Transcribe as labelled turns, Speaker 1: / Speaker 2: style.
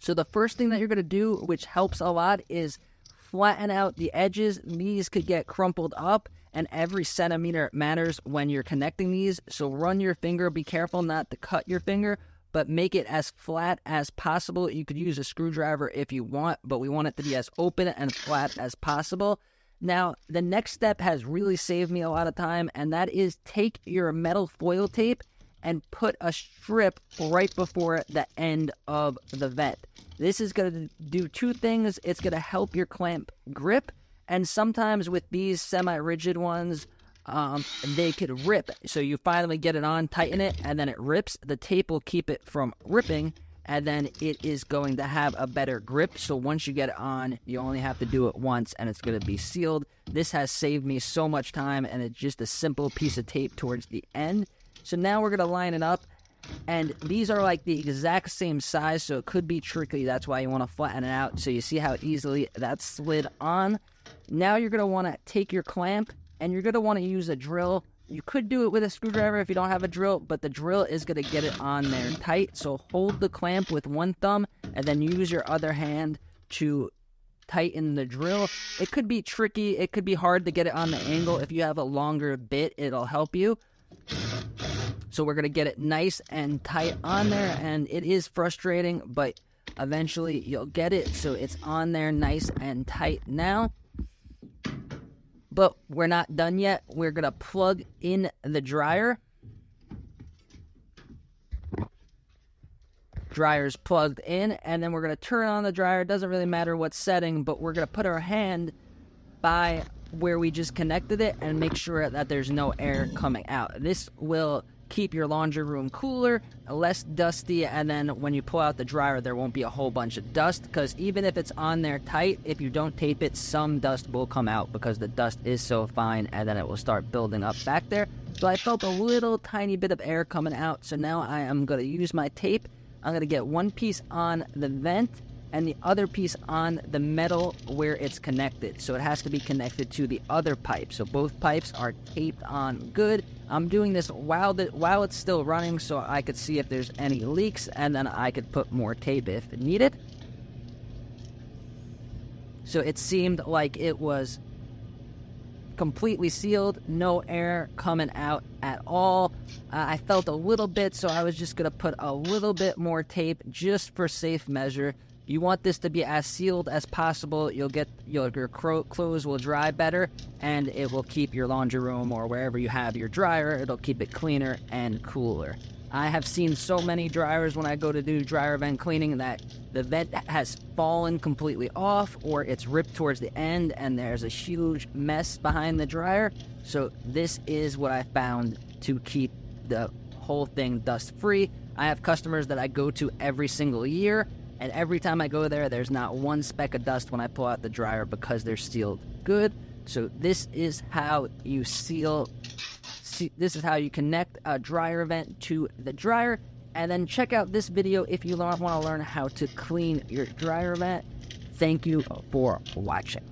Speaker 1: So the first thing that you're going to do, which helps a lot, is flatten out the edges. These could get crumpled up, and every centimeter matters when you're connecting these. So run your finger, be careful not to cut your finger, but make it as flat as possible. You could use a screwdriver if you want, but we want it to be as open and flat as possible. Now, the next step has really saved me a lot of time, and that is take your metal foil tape and put a strip right before the end of the vent. This is going to do two things. It's going to help your clamp grip, and sometimes with these semi-rigid ones, they could rip. So you finally get it on, tighten it, and then it rips. The tape will keep it from ripping, and then it is going to have a better grip. So once you get it on, you only have to do it once, and it's going to be sealed. This has saved me so much time, and it's just a simple piece of tape towards the end. So now we're going to line it up, and these are like the exact same size, so it could be tricky. That's why you want to flatten it out, so you see how easily that's slid on. Now you're going to want to take your clamp, and you're going to want to use a drill. You could do it with a screwdriver if you don't have a drill, but the drill is going to get it on there tight. So hold the clamp with one thumb, and then use your other hand to tighten the drill. It could be tricky. It could be hard to get it on the angle. If you have a longer bit, it'll help you. So we're going to get it nice and tight on there, and it is frustrating, but eventually you'll get it. So it's on there nice and tight now. But we're not done yet. We're going to plug in the dryer. Dryer's plugged in, and then we're going to turn on the dryer. It doesn't really matter what setting, but we're going to put our hand by where we just connected it and make sure that there's no air coming out. This will keep your laundry room cooler, less dusty, and then when you pull out the dryer, there won't be a whole bunch of dust, because even if it's on there tight, if you don't tape it, some dust will come out because the dust is so fine, and then it will start building up back there. So I felt a little tiny bit of air coming out, so now I am going to use my tape. I'm going to get one piece on the vent and the other piece on the metal where it's connected. So it has to be connected to the other pipe. So both pipes are taped on good. I'm doing this while it's still running, so I could see if there's any leaks, and then I could put more tape if needed. So it seemed like it was completely sealed, no air coming out at all. I felt a little bit, so I was just going to put a little bit more tape just for safe measure. You want this to be as sealed as possible. You'll get your clothes will dry better, and it will keep your laundry room or wherever you have your dryer, it'll keep it cleaner and cooler. I have seen so many dryers when I go to do dryer vent cleaning that the vent has fallen completely off, or it's ripped towards the end and there's a huge mess behind the dryer. So this is what I found to keep the whole thing dust free. I have customers that I go to every single year, and every time I go there, there's not one speck of dust when I pull out the dryer because they're sealed good. So this is how you this is how you connect a dryer vent to the dryer. And then check out this video if you want to learn how to clean your dryer vent. Thank you for watching.